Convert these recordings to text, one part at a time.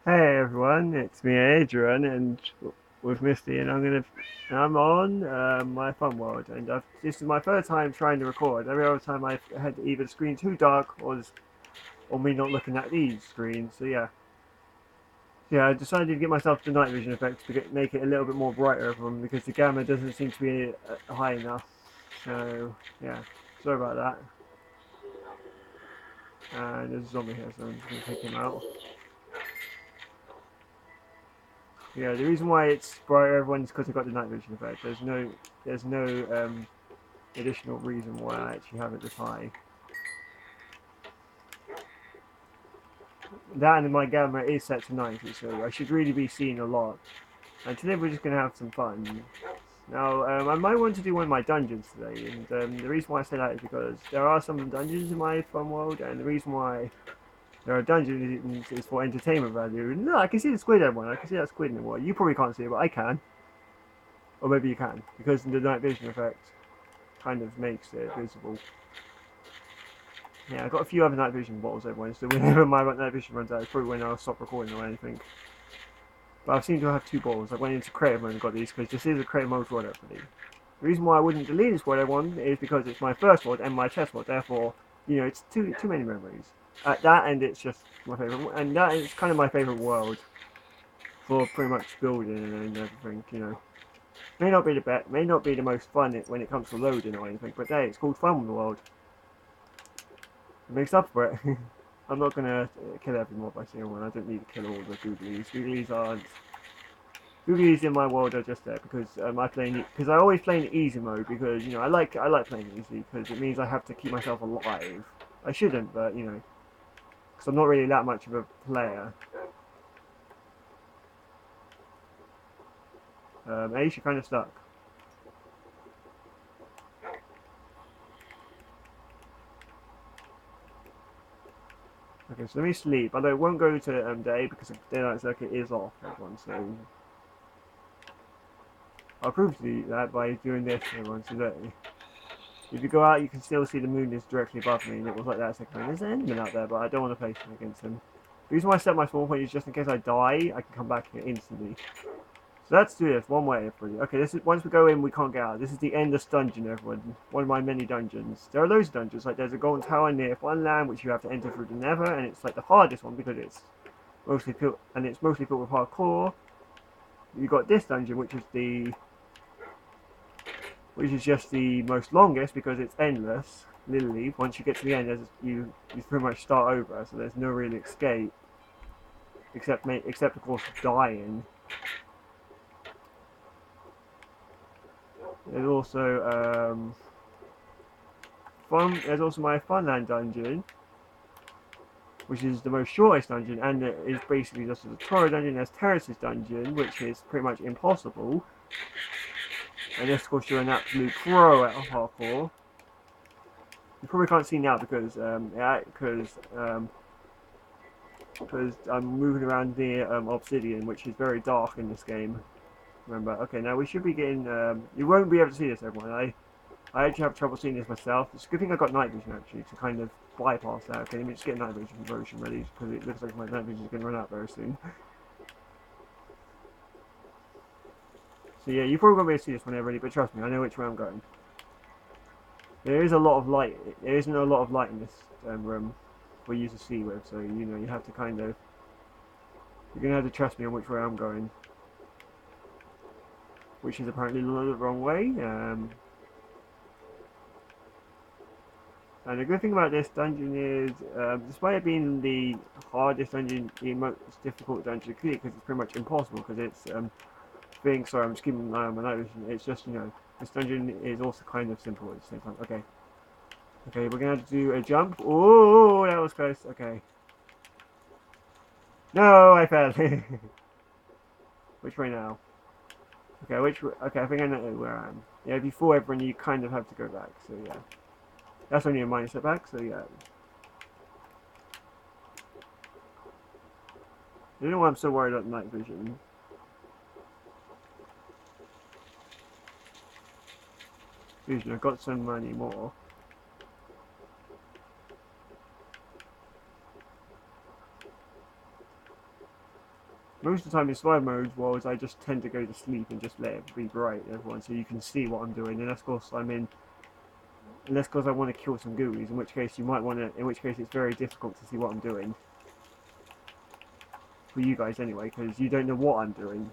Hey everyone, it's me Adrian and with Misty and I'm on my fun world and this is my third time trying to record. Every other time I've had either the screen too dark or me not looking at these screens. So yeah, I decided to get myself the night vision effect to make it a little bit more brighter of them because the gamma doesn't seem to be high enough. So yeah, sorry about that. And there's a zombie here, so I'm just gonna take him out. Yeah, the reason why it's brighter everyone's because I've got the night vision effect. There's no additional reason why I actually have it this high. That and my gamma is set to 90, so I should really be seeing a lot. And today we're just going to have some fun. Now, I might want to do one of my dungeons today, and the reason why I say that is because there are some dungeons in my fun world, and the reason why there are dungeons is for entertainment value. No, I can see the squid in one. I can see that squid in the water. You probably can't see it, but I can. Or maybe you can, because the night vision effect kind of makes it visible. Yeah, I've got a few other night vision bottles everywhere, so whenever my night vision runs out, it's probably when I'll stop recording or anything. But I seem to have two bottles. I went into creative mode and got these because this is a creative mode world actually. The reason why I wouldn't delete this world one is because it's my first world and my test world, therefore, it's too many memories. That and it's just my favourite, and that is kind of my favourite world for pretty much building and everything. May not be the best, may not be the most fun when it comes to loading or anything, but hey, it's called Fun World. It makes up for it. I'm not gonna kill every mob I see one. I don't need to kill all the googlies. Googlies aren't. Googlies in my world are just there because I always play in easy mode because I like playing easy because it means I have to keep myself alive. I shouldn't, but because I'm not really that much of a player. Ace, you're kind of stuck. Okay, so let me sleep. Although it won't go to day because the daylight circuit is off. Everyone, so I'll prove to you that by doing this everyone today. If you go out, you can still see the moon is directly above me, and it was like that a second ago. There's an enderman out there, but I don't want to place him against him. The reason why I set my spawn point is just in case I die, I can come back here instantly. So let's do this one way, everybody. Okay, this is once we go in, we can't get out. This is the endless dungeon, everyone. One of my many dungeons. There are loads of dungeons. Like there's a golden tower near Funland, which you have to enter through the Nether, and it's like the hardest one because it's mostly filled with hardcore. You got this dungeon, which is just the most longest because it's endless. Literally, once you get to the end, you pretty much start over, so there's no real escape except of course dying. There's also There's also my Funland dungeon, which is the most shortest dungeon, and it is basically just a tutorial dungeon. There's Terrace's dungeon, which is pretty much impossible, and this of course you're an absolute pro at hardcore. You probably can't see now because I'm moving around near obsidian, which is very dark in this game. Remember, okay, now we should be getting. You won't be able to see this, everyone. I actually have trouble seeing this myself. It's a good thing I got night vision actually to kind of bypass that. Okay, let me just get night vision version ready because it looks like my night vision is going to run out very soon. So yeah, you probably won't be able to see this when they're ready, but trust me, I know which way I'm going. There is a lot of light. There isn't a lot of light in this room for you to see with, so you have to kind of. You're gonna have to trust me on which way I'm going, which is apparently the wrong way. And the good thing about this dungeon is, despite it being the hardest dungeon, the most difficult dungeon to complete, because it's pretty much impossible, because it's sorry, I'm just keeping an eye on my notes. It's just, this dungeon is also kind of simple at the same time. Okay, okay, we're gonna have to do a jump. Oh, that was close. Okay, no, I fell. Which way now? Okay, okay, I think I know where I am. Yeah, if you fall everyone, you kind of have to go back. So yeah, that's only a minor setback. So yeah, I don't know why I'm so worried about night vision. Vision, I've got so many more. Most of the time in survival mode was I just tend to go to sleep and just let it be bright, everyone, so you can see what I'm doing. And that's because I'm in. And that's because I want to kill some gooeys. In which case you might want to. In which case it's very difficult to see what I'm doing. For you guys anyway, because you don't know what I'm doing.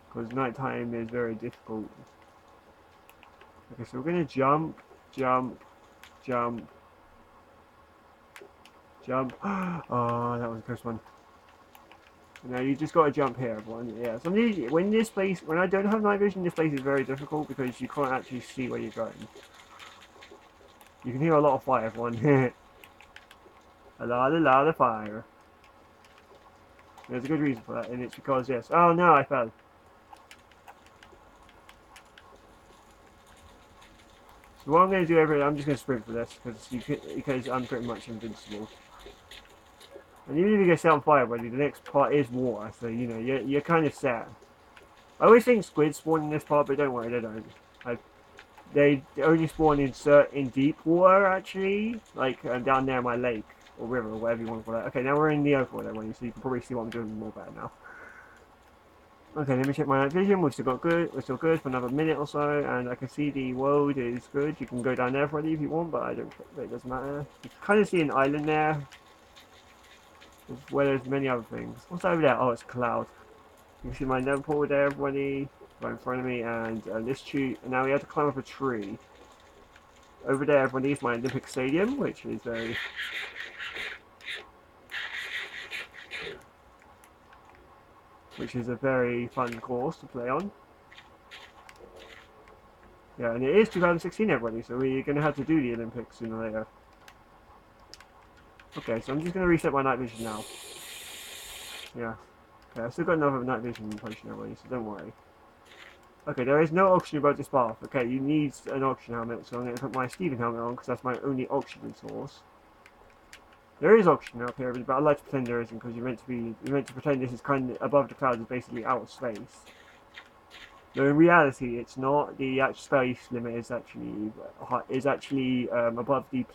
Because nighttime is very difficult. Okay, so we're gonna jump, jump, jump, jump. Oh, that was a close one. No, you just gotta jump here, everyone. Yeah, when I don't have night vision, this place is very difficult because you can't actually see where you're going. You can hear a lot of fire, everyone. a lot of fire. There's a good reason for that, and it's because, yes. Oh no, I fell. So what I'm going to do I'm just going to sprint for this, because I'm pretty much invincible. And even if you get set on fire, buddy, the next part is water, so, you know, you're kind of set. I always think squids spawn in this part, but don't worry, they don't. They only spawn in deep water, actually, like down there in my lake, or river, or whatever you want to call it. Okay, now we're in the open water, so you can probably see what I'm doing more better now. Okay, let me check my night vision. We're still good for another minute or so, and I can see the world is good. You can go down there for if you want, but I don't. It doesn't matter. You can kind of see an island there, as well as many other things. What's over there? Oh, it's a cloud. You can see my nether portal there, everybody, right in front of me, and this tree. And now we have to climb up a tree. Over there, everybody, is my Olympic Stadium, which is a very fun course to play on. Yeah, and it is 2016, everybody, so we're going to have to do the Olympics sooner or later. Okay, so I'm just going to reset my night vision now. Yeah. Okay, I've still got another night vision potion, everybody, so don't worry. Okay, there is no oxygen above this path. Okay, you need an oxygen helmet, so I'm going to put my Steven helmet on, because that's my only oxygen source. There is oxygen up here, but I like to pretend there isn't, because you're meant to pretend this is kind of above the clouds, is basically outer space. Though in reality, it's not. The actual space limit is actually above the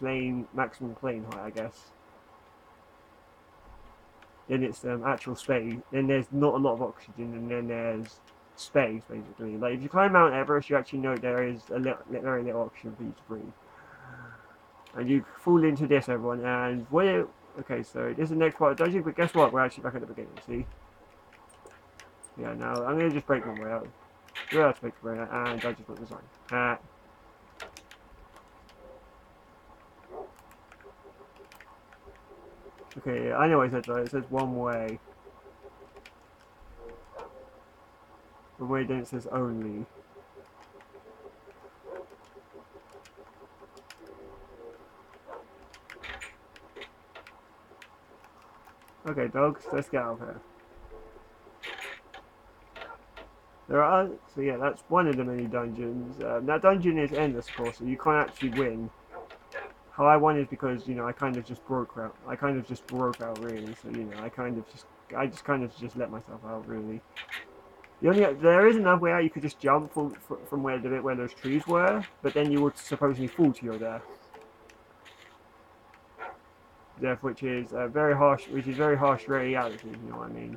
maximum plane height, I guess. Then it's actual space. Then there's not a lot of oxygen, and then there's space, basically. Like if you climb Mount Everest, you actually know there is very little oxygen for you to breathe. And you fall into this, everyone. And okay, so this is the next part of the dungeon. But guess what? We're actually back at the beginning. See? Yeah. Now I'm gonna just break my way out. We're out to break my way out, and I just put the sign. Okay, I know what it says, right? It says one way. The way then it says only. Okay, dogs, let's get out of here. So yeah, that's one of the many dungeons. That dungeon is endless, of course, so you can't actually win. How I won is because, you know, I kind of just broke out. Really. So, you know, I just kind of just let myself out, really. There is another way out. You could just jump from where those trees were, but then you would supposedly fall to your death. Which is very harsh reality. You know what I mean?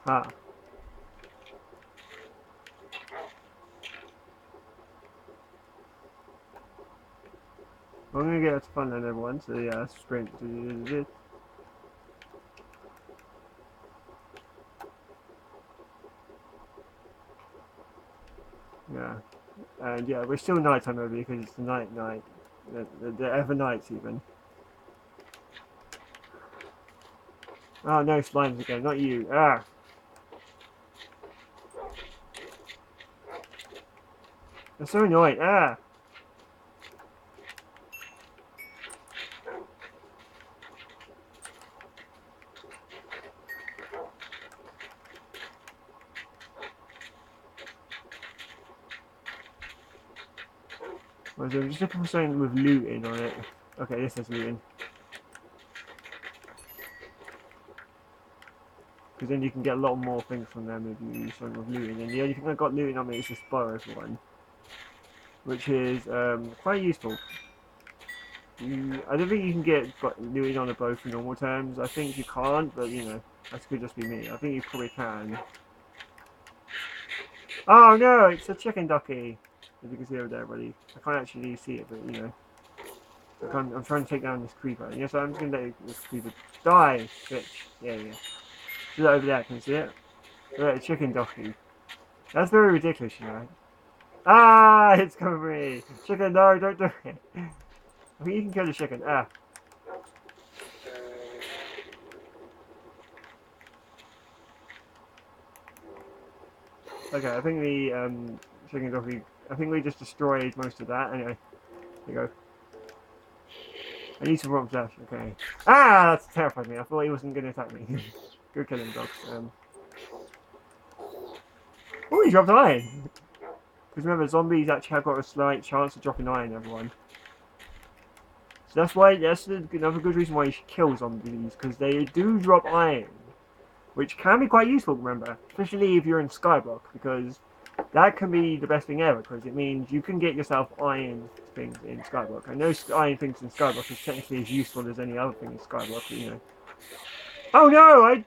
Ha. I'm gonna get to fun then, everyone. So yeah, sprint. Yeah. And yeah, we're still nighttime over here because it's the night. The ever nights even. Oh no, slimes again, not you. Ah! They're so annoying. Ah! Well, so I'm just looking for something with looting on it. Okay, this has looting. Because then you can get a lot more things from them if you use something with looting. And the only thing I got looting on me is this Burrows one. Which is quite useful. I don't think you can get looting on a bow for normal terms. I think you can't, but you know, that could just be me. I think you probably can. Oh no, it's a chicken ducky. As you can see over there, buddy. I can't actually see it, but you know. I'm trying to take down this creeper. Yes, I'm just going to let this creeper die, bitch. Yeah, yeah. See that over there? Can you see it? Look, a chicken ducky. That's very ridiculous, you know. Ah, it's coming for me. Chicken, no, don't do it. I think you can kill the chicken. Ah. Okay, I think the chicken ducky. I think we just destroyed most of that. Anyway, there you go. I need some rock dash. Okay. Ah, that's terrified me. I thought he wasn't going to attack me. Go kill him, dogs. Oh, he dropped iron. Because remember, zombies actually have got a slight chance of dropping iron, everyone. So that's another good reason why you should kill zombies, because they do drop iron. Which can be quite useful, remember. Especially if you're in Skyblock, because that can be the best thing ever, because it means you can get yourself iron things in Skyblock. I know iron things in Skyblock is technically as useful as any other thing in Skyblock, but you know. Oh no!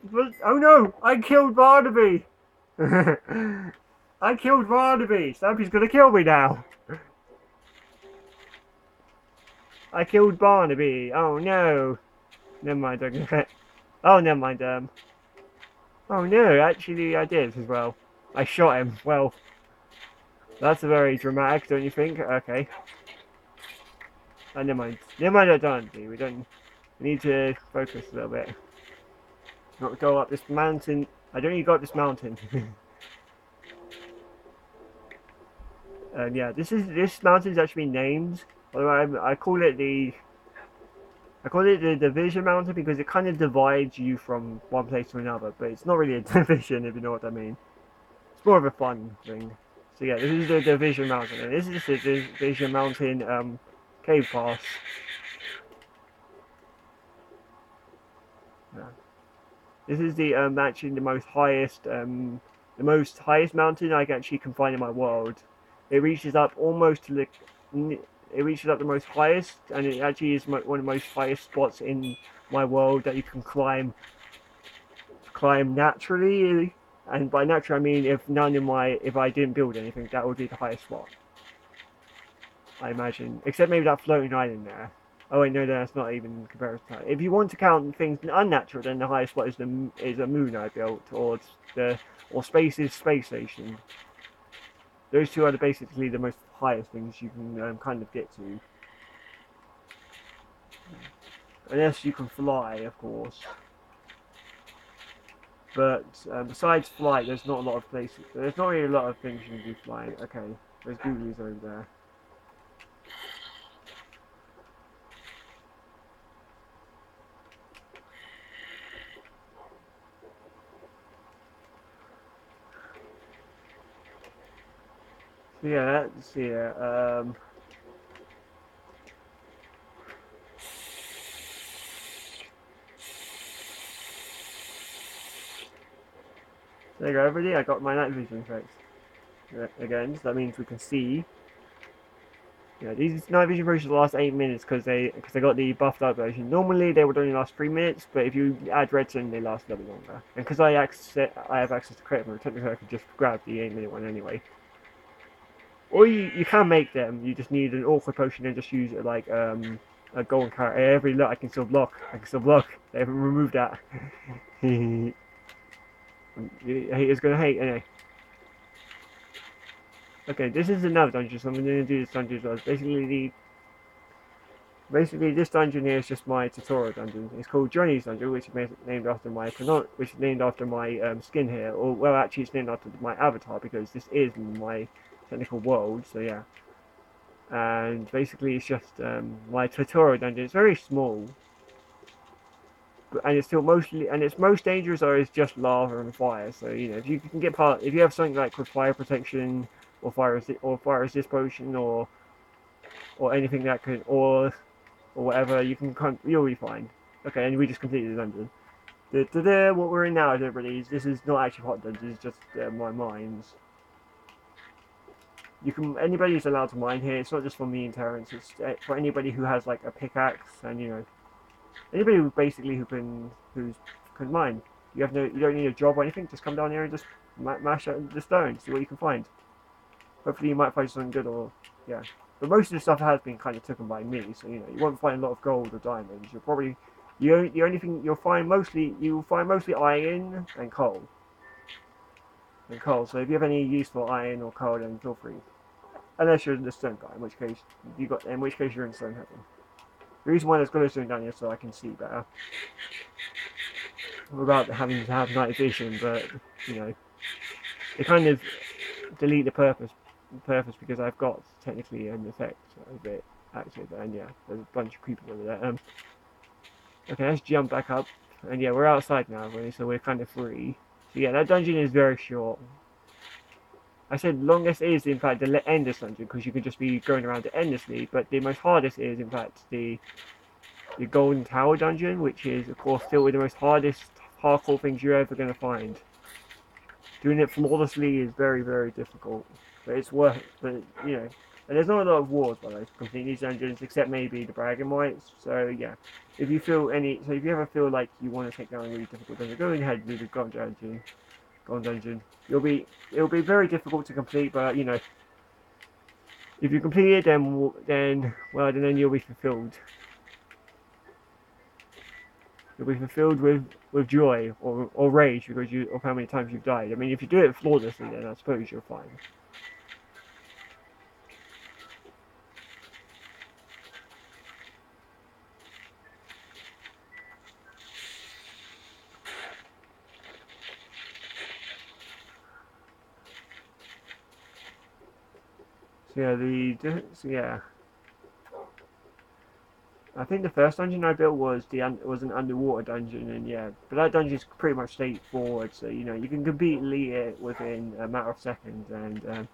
Oh no! I killed Barnaby! I killed Barnaby! Stampy's gonna kill me now! I killed Barnaby! Oh no! Never mind, okay. Oh, never mind, Oh no, actually I did as well. I shot him. Well, that's very dramatic, don't you think? Okay. Oh, never mind. Never mind, I don't do. We don't... We need to focus a little bit. Not go up this mountain. I don't need to go up this mountain. Yeah, this mountain is actually named. Although I call it the division mountain because it kind of divides you from one place to another, but it's not really a division if you know what I mean. It's more of a fun thing. So yeah, this is the division mountain, and this is the division mountain cave pass. Yeah. This is the actually the most highest mountain I actually can find in my world. It reaches up almost to the it reaches up the most highest, and it actually is one of the most highest spots in my world that you can climb naturally. And by natural, I mean if I didn't build anything, that would be the highest spot. I imagine, except maybe that floating island there. Oh wait, no, that's not even comparison. If you want to count things unnatural, then the highest spot is a moon I built, or Space's space station. Those two are basically the most highest things you can kind of get to, unless you can fly, of course. But besides flight, there's not a lot of places. There's not really a lot of things you can do flying. Okay, there's googlies over there. So yeah, that's here. There you go, everybody. I got my night vision effect again. So that means we can see. Yeah, these night vision versions last 8 minutes because they got the buffed up version. Normally they would only last 3 minutes, but if you add redstone, they last a little bit longer. And because I have access to creative mode, technically I could just grab the 8-minute one anyway. Or you can make them. You just need an awkward potion and just use it like a golden carrot. Every look, I can still block. I can still block. They haven't removed that. Haters gonna hate anyway. Okay, this is another dungeon, so I'm going to do this dungeon as well. Basically, this dungeon here is just my tutorial dungeon. It's called Johnny's Dungeon, which is named after my skin here. Or well, actually, it's named after my avatar because this is my technical world. So yeah, and basically, it's just my tutorial dungeon. It's very small, and it's still mostly its most dangerous area is just lava and fire. So you know, if you can get if you have something like with fire protection or fire resist potion or anything that could or whatever, you'll be fine. Okay, and we just completed the dungeon. What we're in now, everybody, this is not actually hot dungeon, it's just my mines. Anybody's allowed to mine here, it's not just for me and Terrence, it's for anybody who has like a pickaxe and, you know, anybody who basically can mine. You don't need a job or anything, just come down here and just mash out the stone, see what you can find. Hopefully you might find something good or, yeah. But most of the stuff has been kind of taken by me, so you know you won't find a lot of gold or diamonds. You'll probably the only thing you'll find mostly iron and coal. So if you have any use for iron or coal, then feel free. Unless you're in the stone guy, in which case you're in stone heaven. The reason why there's glowstone down here is so I can see better without having to have night vision. But you know, they kind of delete the purpose because I've got technically an effect of it active, and yeah, there's a bunch of creepers over there. Okay, let's jump back up, and yeah, we're outside now, so we're kind of free. So yeah, that dungeon is very short. I said longest is in fact the endless dungeon because you can just be going around it endlessly, but the most hardest is in fact the Golden Tower dungeon, which is of course still with the most hardcore things you're ever going to find. Doing it flawlessly is very, very difficult, but it's worth it. But you know, and there's not a lot of wars by the way to complete these dungeons, except maybe the Bragging Rights. So yeah, if you ever feel like you want to take down a really difficult dungeon, go ahead and do the Golden Dungeon. It'll be very difficult to complete, but you know, if you complete it, then you'll be fulfilled. You'll be fulfilled with joy or rage because of how many times you've died. I mean, if you do it flawlessly, then I suppose you're fine. So yeah, I think the first dungeon I built was an underwater dungeon, and yeah, but that dungeon is pretty much straightforward. So you know you can complete it within a matter of seconds. And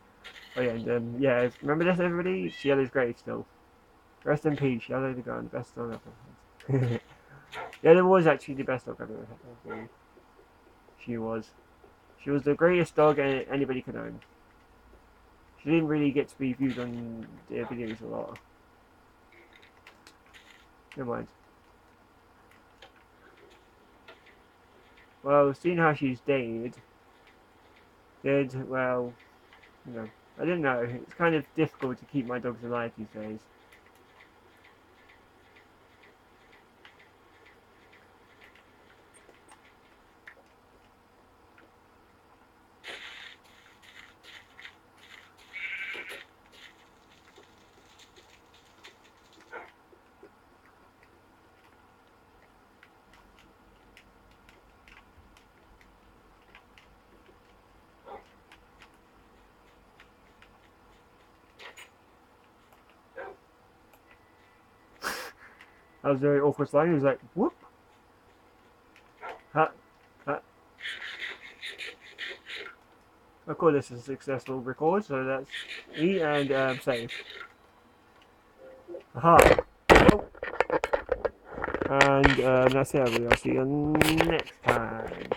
oh yeah, and yeah, remember this, everybody? Yellow's great still. Rest in peace, Yellow the Gun, best dog ever had. Yeah, it was actually the best dog I've ever had. She was. She was the greatest dog anybody could own. She didn't really get to be viewed on their videos a lot. Never mind. Well, seeing how she's dead, well, you know, I don't know. It's kind of difficult to keep my dogs alive these days. That was a very awkward line. He was like, whoop. Ha. Ha. Of course, this is a successful record, so that's E and save. Aha. Oh. And that's it, everybody. I'll see you next time.